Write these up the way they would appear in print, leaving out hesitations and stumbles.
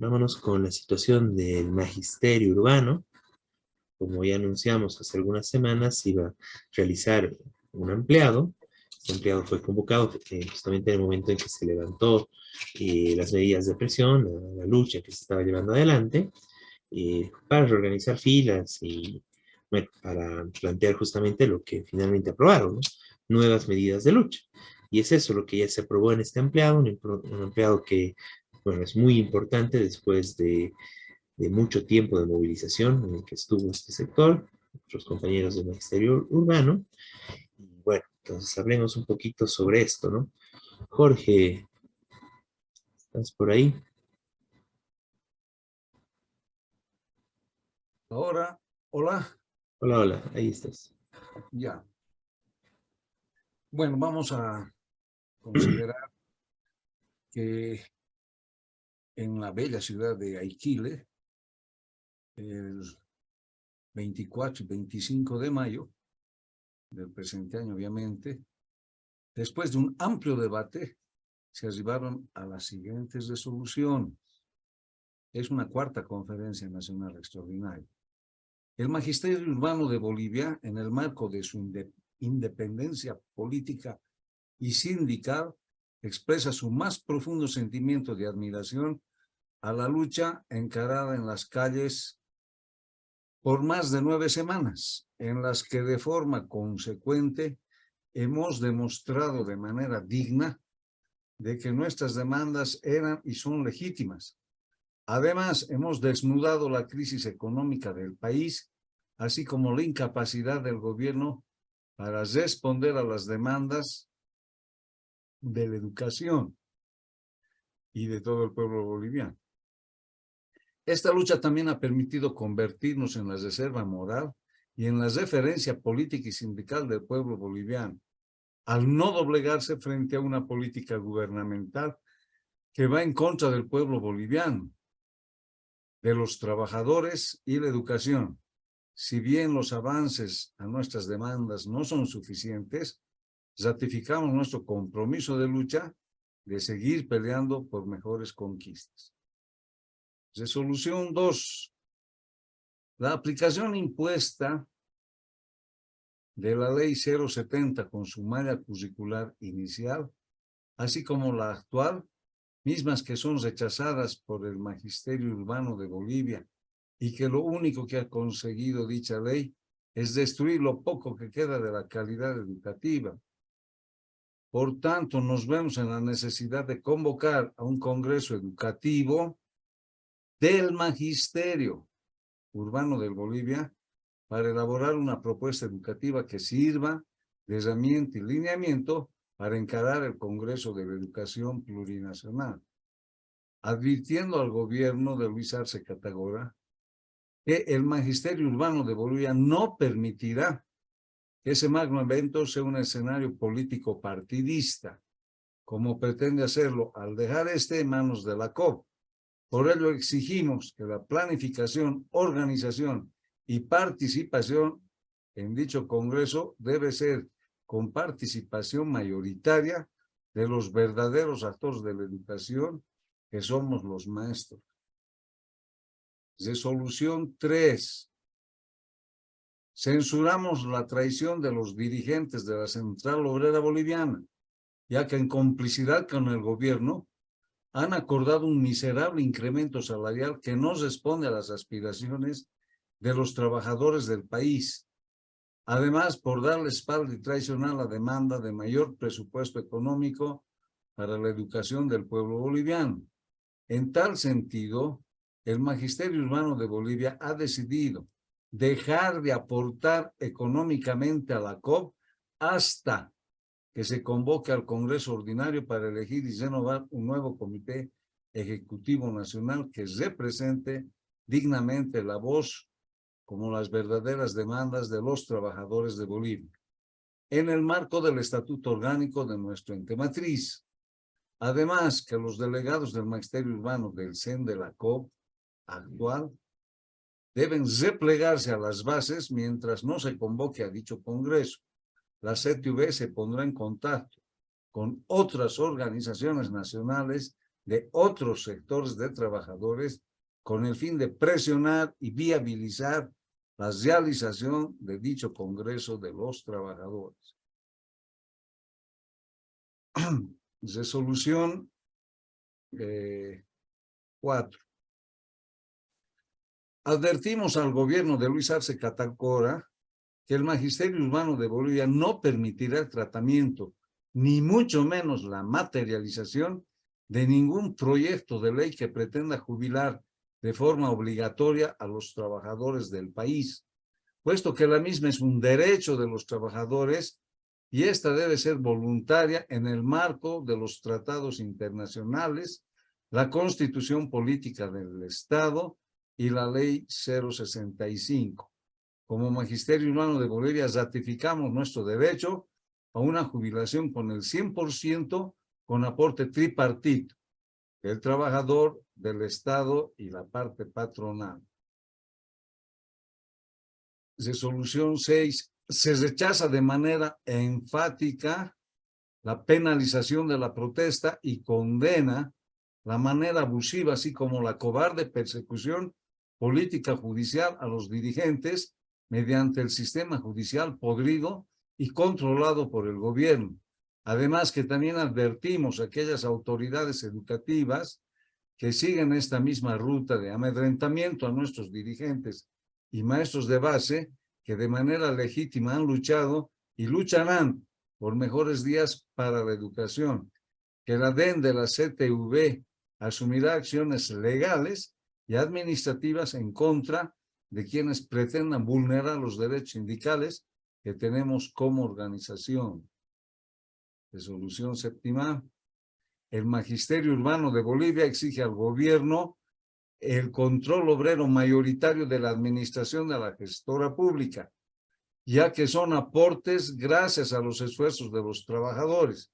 Vámonos con la situación del magisterio urbano. Como ya anunciamos hace algunas semanas, se iba a realizar un ampliado. Este ampliado fue convocado justamente en el momento en que se levantó las medidas de presión, la lucha que se estaba llevando adelante, para reorganizar filas y bueno, para plantear justamente lo que finalmente aprobaron, ¿no? Nuevas medidas de lucha. Y es eso lo que ya se aprobó en este ampliado, un ampliado que, bueno, es muy importante después de mucho tiempo de movilización en el que estuvo este sector, nuestros compañeros del Magisterio Urbano. Y bueno, entonces hablemos un poquito sobre esto, ¿no? Jorge, ¿estás por ahí? Ahora, hola, Hola, hola, ahí estás. ya. Bueno, vamos a considerar que en la bella ciudad de Aiquile, el 24 y 25 de mayo del presente año, obviamente, después de un amplio debate, se arribaron a las siguientes resoluciones. Es una cuarta conferencia nacional extraordinaria. El Magisterio Urbano de Bolivia, en el marco de su independencia política y sindical, expresa su más profundo sentimiento de admiración a la lucha encarada en las calles por más de 9 semanas, en las que de forma consecuente hemos demostrado de manera digna de que nuestras demandas eran y son legítimas. Además, hemos desnudado la crisis económica del país, así como la incapacidad del gobierno para responder a las demandas de la educación y de todo el pueblo boliviano. Esta lucha también ha permitido convertirnos en la reserva moral y en la referencia política y sindical del pueblo boliviano, al no doblegarse frente a una política gubernamental que va en contra del pueblo boliviano, de los trabajadores y la educación. Si bien los avances a nuestras demandas no son suficientes, ratificamos nuestro compromiso de lucha de seguir peleando por mejores conquistas. Resolución 2. La aplicación impuesta de la Ley 070 con su malla curricular inicial, así como la actual, mismas que son rechazadas por el Magisterio Urbano de Bolivia y que lo único que ha conseguido dicha ley es destruir lo poco que queda de la calidad educativa. Por tanto, nos vemos en la necesidad de convocar a un congreso educativo del Magisterio Urbano de Bolivia para elaborar una propuesta educativa que sirva de herramienta y lineamiento para encarar el Congreso de la Educación Plurinacional, advirtiendo al gobierno de Luis Arce Catagora que el Magisterio Urbano de Bolivia no permitirá que ese magno evento sea un escenario político partidista, como pretende hacerlo al dejar este en manos de la COP. Por ello exigimos que la planificación, organización y participación en dicho Congreso debe ser con participación mayoritaria de los verdaderos actores de la educación, que somos los maestros. Resolución 3. Censuramos la traición de los dirigentes de la Central Obrera Boliviana, ya que en complicidad con el gobierno han acordado un miserable incremento salarial que no responde a las aspiraciones de los trabajadores del país. Además, por darle espalda y traicionar la demanda de mayor presupuesto económico para la educación del pueblo boliviano. En tal sentido, el Magisterio Urbano de Bolivia ha decidido dejar de aportar económicamente a la COP hasta que se convoque al Congreso Ordinario para elegir y renovar un nuevo Comité Ejecutivo Nacional que represente dignamente la voz como las verdaderas demandas de los trabajadores de Bolivia, en el marco del Estatuto Orgánico de nuestro ente matriz. Además, que los delegados del Magisterio Urbano del CEN de la COP actual deben replegarse a las bases mientras no se convoque a dicho Congreso. La CTV se pondrá en contacto con otras organizaciones nacionales de otros sectores de trabajadores con el fin de presionar y viabilizar la realización de dicho Congreso de los Trabajadores. Resolución 4. Advertimos al gobierno de Luis Arce Catacora que el Magisterio Urbano de Bolivia no permitirá el tratamiento, ni mucho menos la materialización de ningún proyecto de ley que pretenda jubilar de forma obligatoria a los trabajadores del país, puesto que la misma es un derecho de los trabajadores y esta debe ser voluntaria en el marco de los tratados internacionales, la Constitución Política del Estado y la Ley 065. Como Magisterio Urbano de Bolivia ratificamos nuestro derecho a una jubilación con el 100% con aporte tripartito del trabajador, del Estado y la parte patronal. Resolución 6. Se rechaza de manera enfática la penalización de la protesta y condena la manera abusiva, así como la cobarde persecución política judicial a los dirigentes mediante el sistema judicial podrido y controlado por el gobierno. Además que también advertimos a aquellas autoridades educativas que siguen esta misma ruta de amedrentamiento a nuestros dirigentes y maestros de base que de manera legítima han luchado y lucharán por mejores días para la educación, que la DEN de la CTV asumirá acciones legales y administrativas en contra de quienes pretendan vulnerar los derechos sindicales que tenemos como organización. Resolución 7. El Magisterio Urbano de Bolivia exige al gobierno el control obrero mayoritario de la administración de la gestora pública, ya que son aportes gracias a los esfuerzos de los trabajadores,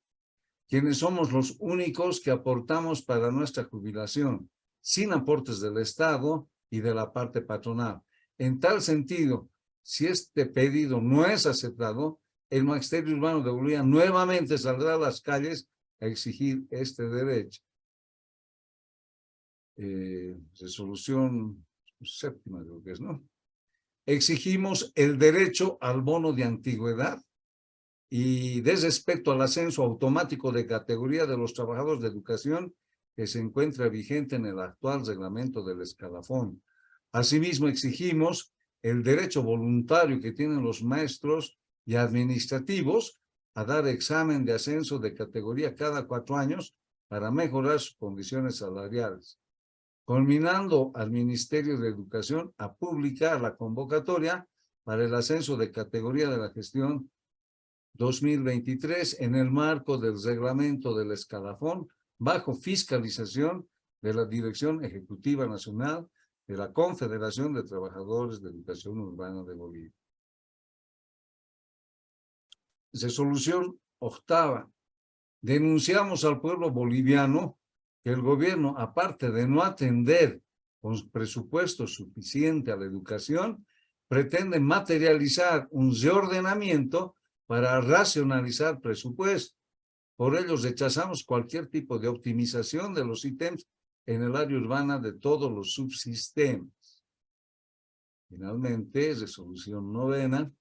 quienes somos los únicos que aportamos para nuestra jubilación, sin aportes del Estado y de la parte patronal. En tal sentido, si este pedido no es aceptado, el Magisterio Urbano de Bolivia nuevamente saldrá a las calles a exigir este derecho. Resolución 7, creo que es, ¿no? Exigimos el derecho al bono de antigüedad y de respecto al ascenso automático de categoría de los trabajadores de educación que se encuentra vigente en el actual reglamento del escalafón. Asimismo, exigimos el derecho voluntario que tienen los maestros y administrativos a dar examen de ascenso de categoría cada 4 años para mejorar sus condiciones salariales, culminando al Ministerio de Educación a publicar la convocatoria para el ascenso de categoría de la gestión 2023 en el marco del reglamento del escalafón bajo fiscalización de la Dirección Ejecutiva Nacional de la Confederación de Trabajadores de Educación Urbana de Bolivia. Resolución 8. Denunciamos al pueblo boliviano que el gobierno, aparte de no atender con presupuesto suficiente a la educación, pretende materializar un reordenamiento para racionalizar presupuesto. Por ello, rechazamos cualquier tipo de optimización de los ítems en el área urbana de todos los subsistemas. Finalmente, resolución 9.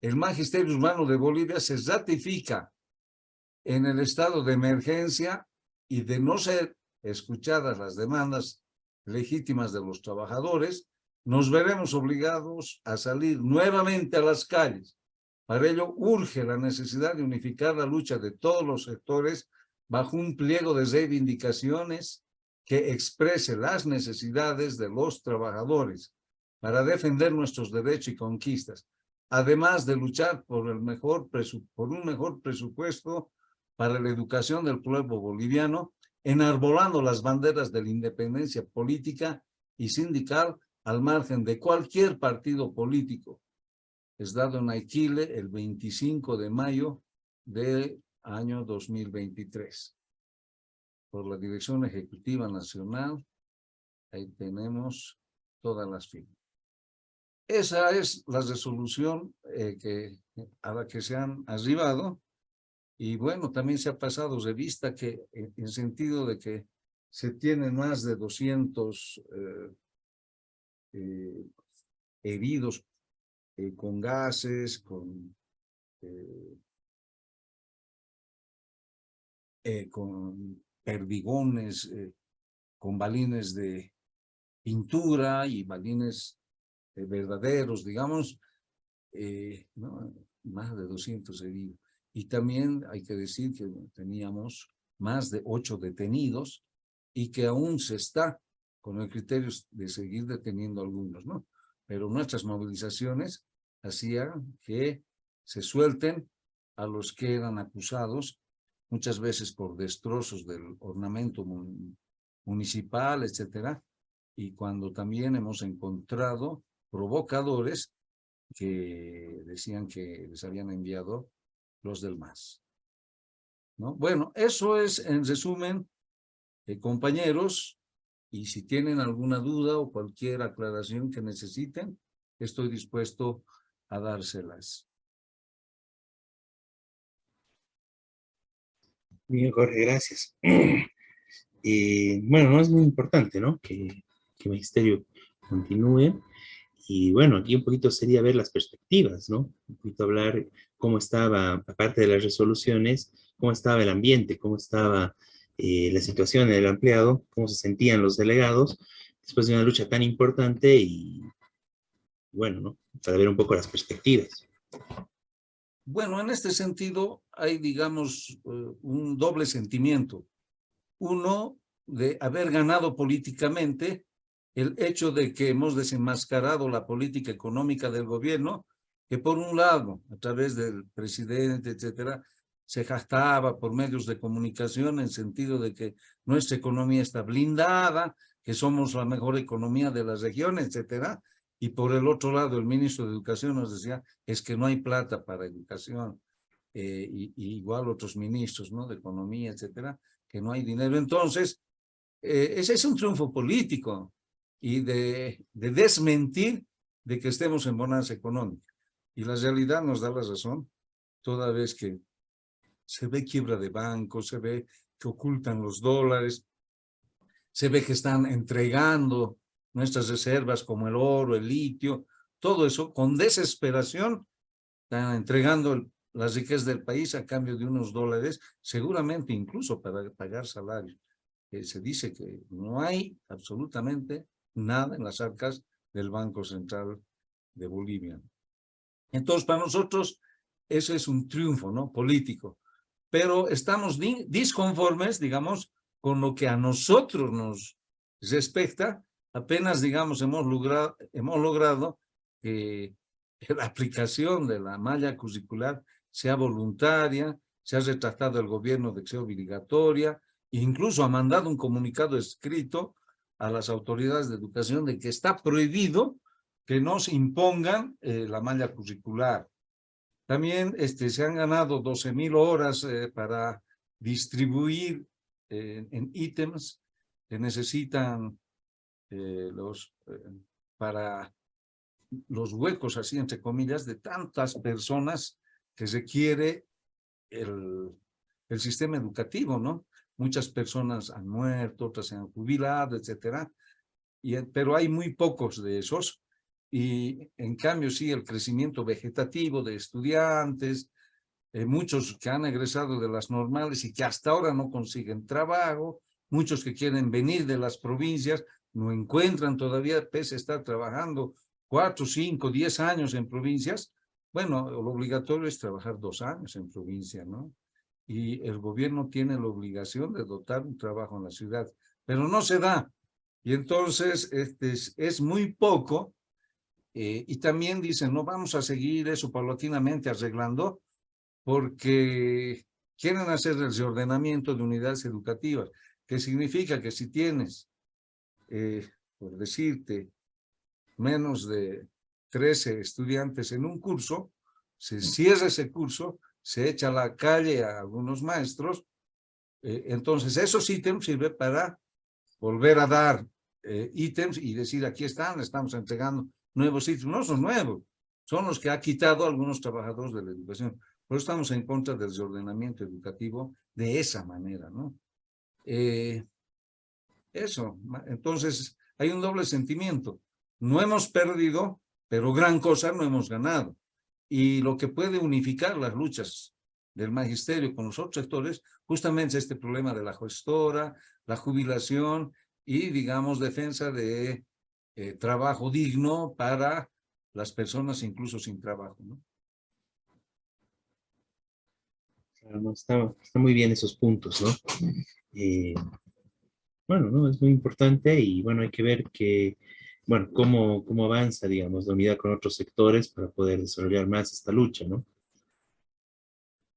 El Magisterio Urbano de Bolivia se ratifica en el estado de emergencia y de no ser escuchadas las demandas legítimas de los trabajadores, nos veremos obligados a salir nuevamente a las calles. Para ello, urge la necesidad de unificar la lucha de todos los sectores bajo un pliego de reivindicaciones que exprese las necesidades de los trabajadores para defender nuestros derechos y conquistas, además de luchar por un mejor presupuesto para la educación del pueblo boliviano, enarbolando las banderas de la independencia política y sindical al margen de cualquier partido político. Es dado en Aiquile el 25 de mayo del año 2023. Por la Dirección Ejecutiva Nacional, ahí tenemos todas las firmas. Esa es la resolución a la que se han arribado. Y bueno, también se ha pasado revista que, en sentido de que se tienen más de 200 heridos con gases, con perdigones, con balines de pintura y balines verdaderos, digamos, ¿no? Más de 200 heridos. Y también hay que decir que teníamos más de 8 detenidos y que aún se está con el criterio de seguir deteniendo algunos, ¿no? Pero nuestras movilizaciones hacían que se suelten a los que eran acusados, muchas veces por destrozos del ornamento municipal, etcétera, y cuando también hemos encontrado provocadores que decían que les habían enviado los del MAS, ¿no? Bueno, eso es en resumen, compañeros, y si tienen alguna duda o cualquier aclaración que necesiten, estoy dispuesto a dárselas. Bien, Jorge, gracias. Bueno, no es muy importante, ¿no? Que el magisterio continúe. Y bueno, aquí un poquito sería ver las perspectivas, ¿no? Un poquito hablar cómo estaba, aparte de las resoluciones, cómo estaba el ambiente, cómo estaba la situación del empleado, cómo se sentían los delegados después de una lucha tan importante y bueno, ¿no? Para ver un poco las perspectivas. Bueno, en este sentido hay, digamos, un doble sentimiento. Uno, de haber ganado políticamente, el hecho de que hemos desenmascarado la política económica del gobierno, que por un lado, a través del presidente, etcétera, se jactaba por medios de comunicación en sentido de que nuestra economía está blindada, que somos la mejor economía de la región, etcétera. Y por el otro lado, el ministro de Educación nos decía, es que no hay plata para educación. Y igual otros ministros, ¿no? De Economía, etcétera, que no hay dinero. Entonces, ese es un triunfo político y de desmentir de que estemos en bonanza económica. Y la realidad nos da la razón, toda vez que se ve quiebra de bancos, se ve que ocultan los dólares, se ve que están entregando nuestras reservas como el oro, el litio, todo eso con desesperación, están entregando las riquezas del país a cambio de unos dólares, seguramente incluso para pagar salarios. Se dice que no hay absolutamente nada en las arcas del Banco Central de Bolivia. Entonces, para nosotros, eso es un triunfo, ¿no? Político. Pero estamos disconformes, digamos, con lo que a nosotros nos respecta. Apenas, digamos, hemos logrado que la aplicación de la malla curricular sea voluntaria, se ha retratado el gobierno de que sea obligatoria, e incluso ha mandado un comunicado escrito a las autoridades de educación de que está prohibido que nos impongan la malla curricular. También se han ganado 12,000 horas para distribuir en ítems que necesitan para los huecos, así entre comillas, de tantas personas que requiere el sistema educativo, ¿no? Muchas personas han muerto, otras se han jubilado, etcétera, pero hay muy pocos de esos. Y en cambio, sí, el crecimiento vegetativo de estudiantes, muchos que han egresado de las normales y que hasta ahora no consiguen trabajo, muchos que quieren venir de las provincias, no encuentran todavía, pese a estar trabajando 4, 5, 10 años en provincias. Bueno, lo obligatorio es trabajar 2 años en provincia, ¿no? Y el gobierno tiene la obligación de dotar un trabajo en la ciudad, pero no se da. Y entonces es muy poco. Y también dicen, no vamos a seguir eso paulatinamente arreglando, porque quieren hacer el reordenamiento de unidades educativas, que significa que si tienes, por decirte, menos de 13 estudiantes en un curso, se cierra ese curso, se echa a la calle a algunos maestros, entonces esos ítems sirven para volver a dar ítems y decir, aquí están, estamos entregando nuevos ítems. No son nuevos, son los que ha quitado algunos trabajadores de la educación. Por eso estamos en contra del reordenamiento educativo de esa manera, ¿no? Eso. Entonces, hay un doble sentimiento. No hemos perdido, pero gran cosa no hemos ganado. Y lo que puede unificar las luchas del magisterio con los otros sectores, justamente es este problema de la gestora, la jubilación y, digamos, defensa de trabajo digno para las personas incluso sin trabajo, ¿no? Claro, no, está muy bien esos puntos, ¿no? Eh, bueno, ¿no? Es muy importante y bueno, hay que ver que, bueno, cómo avanza, digamos, la unidad con otros sectores para poder desarrollar más esta lucha, ¿no?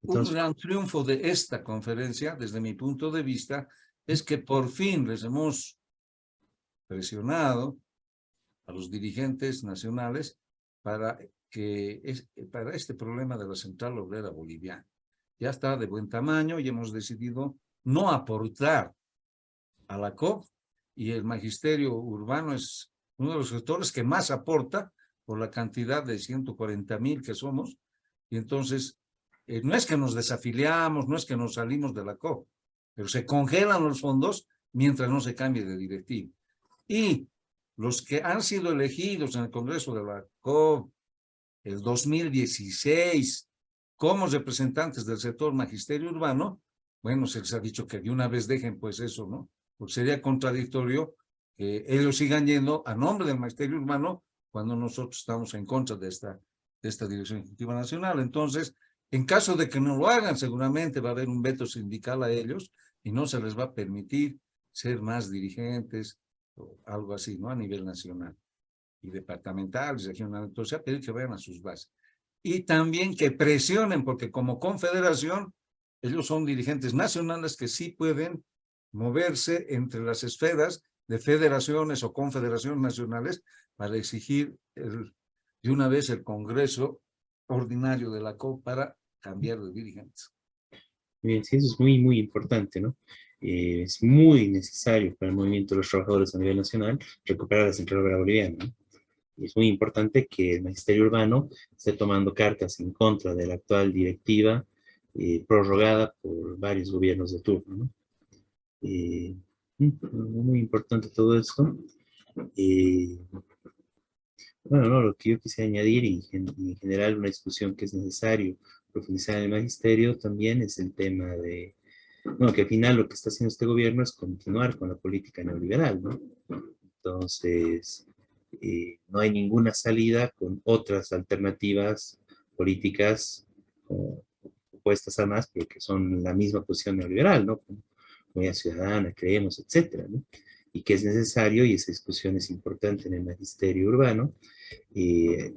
Un Entonces, gran triunfo de esta conferencia, desde mi punto de vista, es que por fin les hemos presionado a los dirigentes nacionales para para este problema de la Central Obrera Boliviana. Ya está de buen tamaño y hemos decidido no aportar a la COP, y el magisterio urbano es uno de los sectores que más aporta por la cantidad de 140,000 que somos, y entonces no es que nos desafiliamos, no es que nos salimos de la COP, pero se congelan los fondos mientras no se cambie de directivo. Y los que han sido elegidos en el Congreso de la COP el 2016 como representantes del sector magisterio urbano, bueno, se les ha dicho que de una vez dejen pues eso, ¿no? Porque sería contradictorio que ellos sigan yendo a nombre del magisterio urbano cuando nosotros estamos en contra de esta Dirección Ejecutiva Nacional. Entonces, en caso de que no lo hagan, seguramente va a haber un veto sindical a ellos y no se les va a permitir ser más dirigentes o algo así, ¿no? A nivel nacional y departamental y regional. Entonces, a pedir que vayan a sus bases. Y también que presionen, porque como confederación, ellos son dirigentes nacionales que sí pueden moverse entre las esferas de federaciones o confederaciones nacionales para exigir de una vez el Congreso ordinario de la COP para cambiar de dirigentes. bien, sí, eso es muy, muy importante, ¿no? Es muy necesario para el movimiento de los trabajadores a nivel nacional recuperar la Central Obrera Boliviana, ¿no? Y es muy importante que el Magisterio Urbano esté tomando cartas en contra de la actual directiva prorrogada por varios gobiernos de turno, ¿no? Eh, muy importante todo esto. Eh, bueno, no, lo que yo quise añadir y en general una discusión que es necesario profundizar en el magisterio también es el tema de, no, que al final lo que está haciendo este gobierno es continuar con la política neoliberal, ¿no? Entonces, no hay ninguna salida con otras alternativas políticas opuestas a más, pero que son la misma posición neoliberal, ¿no? Comunidad ciudadana, creemos, etcétera, ¿no? Y que es necesario, y esa discusión es importante en el magisterio urbano,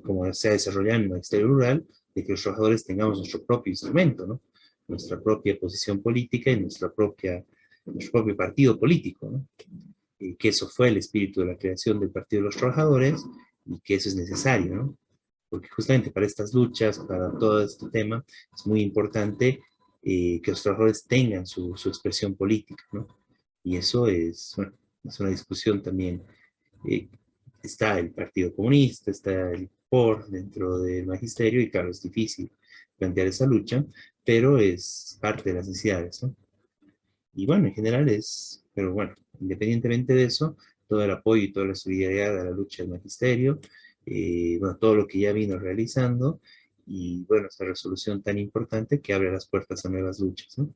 como se ha desarrollado en el magisterio rural, de que los trabajadores tengamos nuestro propio instrumento, ¿no? Nuestra propia posición política y nuestro propio partido político, ¿no? Que eso fue el espíritu de la creación del Partido de los Trabajadores y que eso es necesario, ¿no? Porque justamente para estas luchas, para todo este tema, es muy importante que los trabajadores tengan su expresión política, ¿no? Y eso es, bueno, es una discusión también. eh, Está el Partido Comunista, está el POR dentro del magisterio, y claro, es difícil plantear esa lucha, pero es parte de las necesidades, ¿no? Y bueno, en general pero bueno, independientemente de eso, todo el apoyo y toda la solidaridad a la lucha del magisterio, bueno, todo lo que ya vino realizando, y bueno, esta resolución tan importante que abre las puertas a nuevas luchas, ¿no?